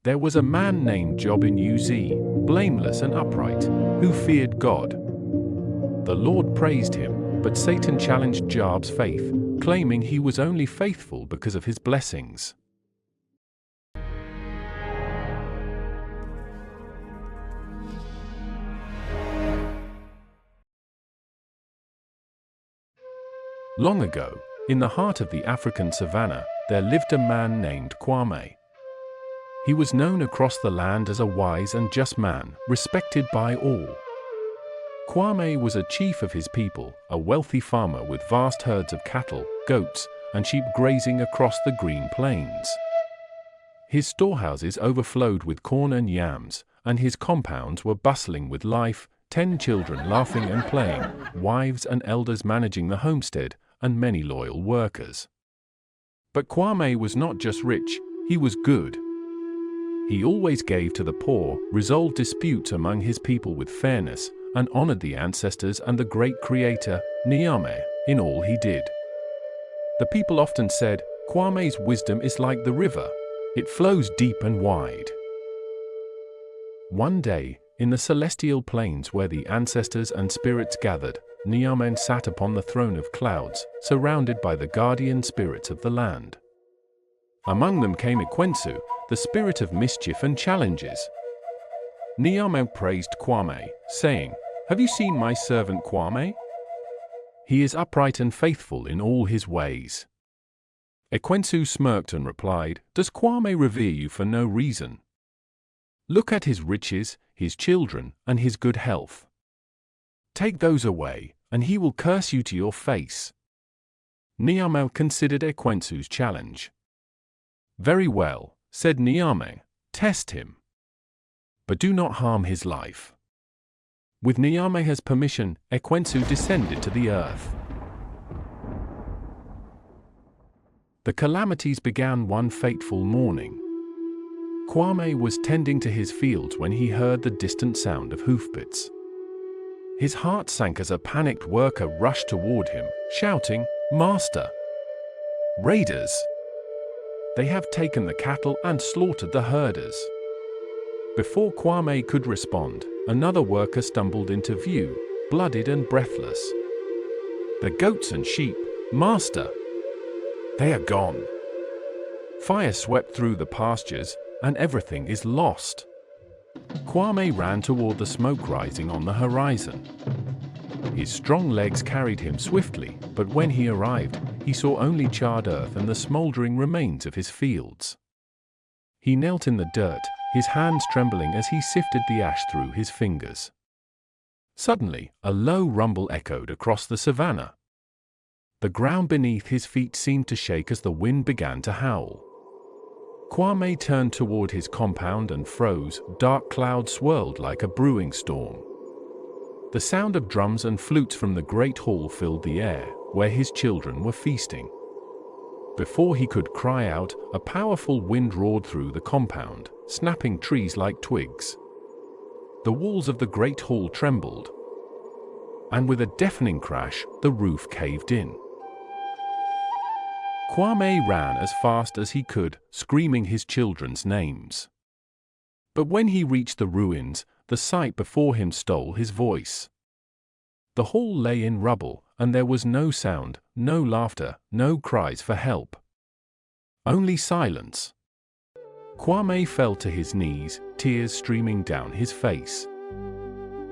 There was a man named Job in Uz, blameless and upright, who feared God. The Lord praised him, but Satan challenged Job's faith, claiming he was only faithful because of his blessings. Long ago, in the heart of the African savannah, there lived a man named Kwame. He was known across the land as a wise and just man, respected by all. Kwame was a chief of his people, a wealthy farmer with vast herds of cattle, goats, and sheep grazing across the green plains. His storehouses overflowed with corn and yams, and his compounds were bustling with life, 10 children laughing and playing, wives and elders managing the homestead, and many loyal workers. But Kwame was not just rich, he was good. He always gave to the poor, resolved disputes among his people with fairness, and honored the ancestors and the great creator, Nyame, in all he did. The people often said, Kwame's wisdom is like the river. It flows deep and wide. One day, in the celestial plains where the ancestors and spirits gathered, Nyame sat upon the throne of clouds, surrounded by the guardian spirits of the land. Among them came Ekwensu, the spirit of mischief and challenges. Nyame praised Kwame, saying, "Have you seen my servant Kwame? He is upright and faithful in all his ways." Ekwensu smirked and replied, "Does Kwame revere you for no reason? Look at his riches, his children, and his good health. Take those away, and he will curse you to your face." Nyame considered Ekwensu's challenge. "Very well," said Nyame, "test him. But do not harm his life." With Nyame's permission, Ekwensu descended to the earth. The calamities began one fateful morning. Kwame was tending to his fields when he heard the distant sound of hoofbeats. His heart sank as a panicked worker rushed toward him, shouting, "Master! Raiders! They have taken the cattle and slaughtered the herders." Before Kwame could respond, another worker stumbled into view, bloodied and breathless. "The goats and sheep, Master! They are gone. Fire swept through the pastures, and everything is lost." Kwame ran toward the smoke rising on the horizon. His strong legs carried him swiftly, but when he arrived, he saw only charred earth and the smoldering remains of his fields. He knelt in the dirt, his hands trembling as he sifted the ash through his fingers. Suddenly, a low rumble echoed across the savannah. The ground beneath his feet seemed to shake as the wind began to howl. Kwame turned toward his compound and froze. Dark clouds swirled like a brewing storm. The sound of drums and flutes from the great hall filled the air, where his children were feasting. Before he could cry out, a powerful wind roared through the compound, snapping trees like twigs. The walls of the great hall trembled, and with a deafening crash, the roof caved in. Kwame ran as fast as he could, screaming his children's names. But when he reached the ruins, the sight before him stole his voice. The hall lay in rubble, and there was no sound, no laughter, no cries for help. Only silence. Kwame fell to his knees, tears streaming down his face.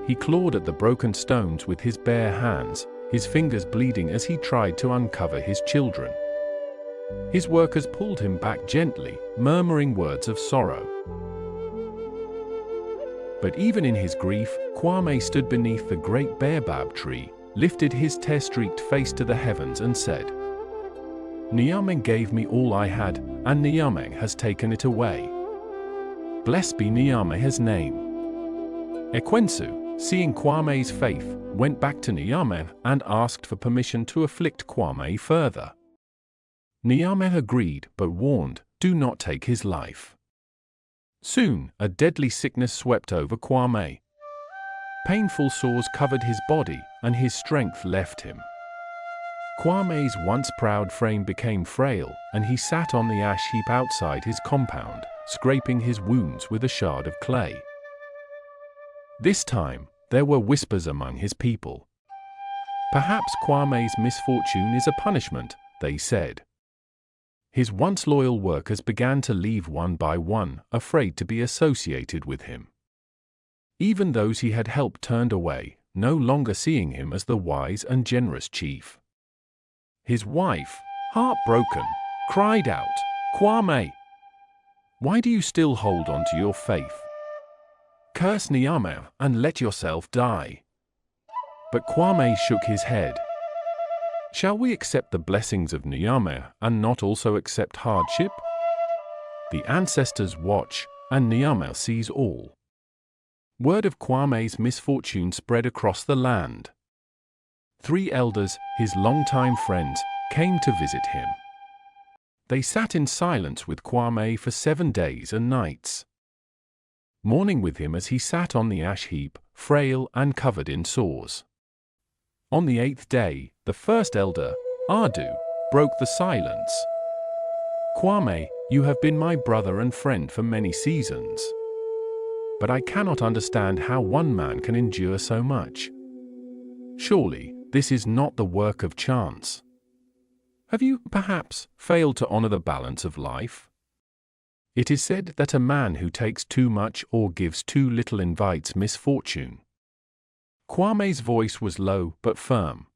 He clawed at the broken stones with his bare hands, his fingers bleeding as he tried to uncover his children. His workers pulled him back gently, murmuring words of sorrow. But even in his grief, Kwame stood beneath the great baobab tree, lifted his tear-streaked face to the heavens and said, "Nyame gave me all I had, and Nyame has taken it away. Blessed be Nyame's name." Ekwensu, seeing Kwame's faith, went back to Nyame and asked for permission to afflict Kwame further. Nyame agreed, but warned, "Do not take his life." Soon, a deadly sickness swept over Kwame. Painful sores covered his body, and his strength left him. Kwame's once proud frame became frail, and he sat on the ash heap outside his compound, scraping his wounds with a shard of clay. This time, there were whispers among his people. Perhaps Kwame's misfortune is a punishment, they said. His once loyal workers began to leave one by one, afraid to be associated with him. Even those he had helped turned away, no longer seeing him as the wise and generous chief. His wife, heartbroken, cried out, "Kwame! Why do you still hold on to your faith? Curse Nyame and let yourself die." But Kwame shook his head. Shall we accept the blessings of Nyame and not also accept hardship? The ancestors watch, and Nyame sees all. Word of Kwame's misfortune spread across the land. 3 elders, his longtime friends, came to visit him. They sat in silence with Kwame for 7 days and nights, mourning with him as he sat on the ash heap, frail and covered in sores. On the 8th day, the first elder, Adu, broke the silence. "Kwame, you have been my brother and friend for many seasons. But I cannot understand how one man can endure so much. Surely, this is not the work of chance. Have you, perhaps, failed to honor the balance of life? It is said that a man who takes too much or gives too little invites misfortune." Kwame's voice was low but firm.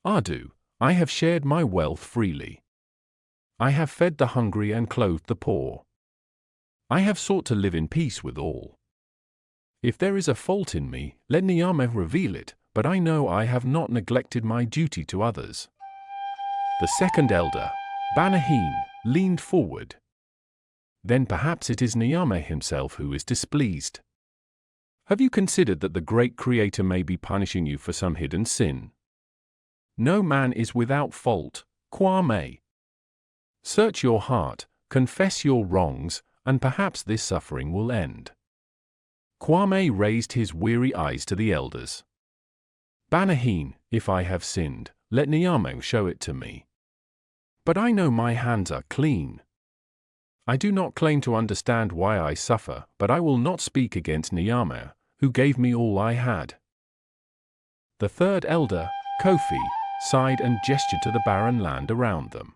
"Adu, I have shared my wealth freely. I have fed the hungry and clothed the poor. I have sought to live in peace with all. If there is a fault in me, let Nyame reveal it, but I know I have not neglected my duty to others." The second elder, Banahine, leaned forward. "Then perhaps it is Nyame himself who is displeased. Have you considered that the great Creator may be punishing you for some hidden sin? No man is without fault, Kwame. Search your heart, confess your wrongs, and perhaps this suffering will end." Kwame raised his weary eyes to the elders. "Banahine, if I have sinned, let Nyame show it to me. But I know my hands are clean. I do not claim to understand why I suffer, but I will not speak against Nyame, who gave me all I had." The third elder, Kofi, sighed and gestured to the barren land around them.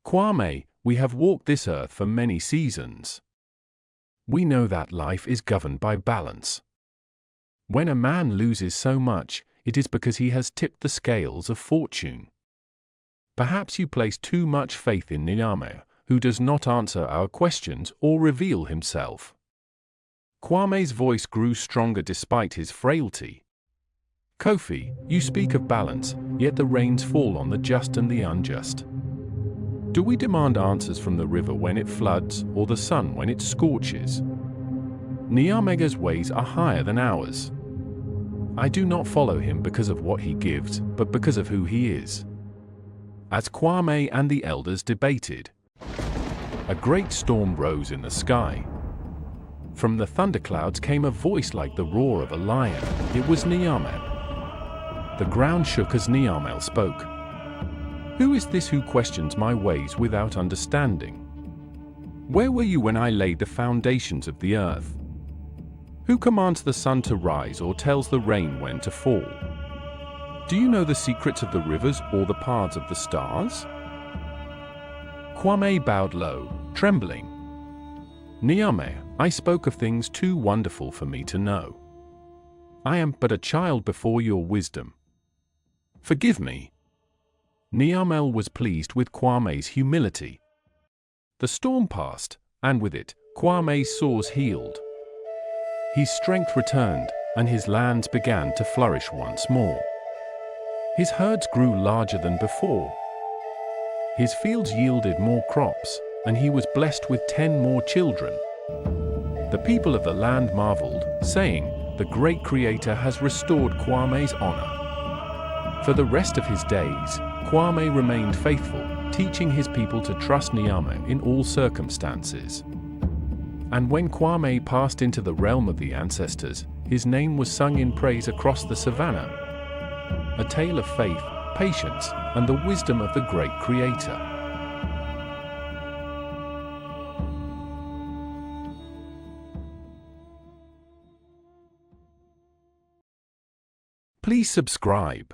"Kwame, we have walked this earth for many seasons. We know that life is governed by balance. When a man loses so much, it is because he has tipped the scales of fortune. Perhaps you place too much faith in Nyame, who does not answer our questions or reveal himself." Kwame's voice grew stronger despite his frailty. "Kofi, you speak of balance, yet the rains fall on the just and the unjust. Do we demand answers from the river when it floods or the sun when it scorches? Nyamega's ways are higher than ours. I do not follow him because of what he gives, but because of who he is." As Kwame and the elders debated, a great storm rose in the sky. From the thunderclouds came a voice like the roar of a lion. It was Nyame. The ground shook as Nyame spoke. "Who is this who questions my ways without understanding? Where were you when I laid the foundations of the earth? Who commands the sun to rise or tells the rain when to fall? Do you know the secrets of the rivers or the paths of the stars?" Kwame bowed low, trembling. "Nyame, I spoke of things too wonderful for me to know. I am but a child before your wisdom. Forgive me." Nyame was pleased with Kwame's humility. The storm passed, and with it, Kwame's sores healed. His strength returned, and his lands began to flourish once more. His herds grew larger than before. His fields yielded more crops, and he was blessed with 10 more children. The people of the land marveled, saying, "The great Creator has restored Kwame's honor." For the rest of his days, Kwame remained faithful, teaching his people to trust Nyame in all circumstances. And when Kwame passed into the realm of the ancestors, his name was sung in praise across the savannah. A tale of faith, patience, and the wisdom of the great Creator. Please subscribe.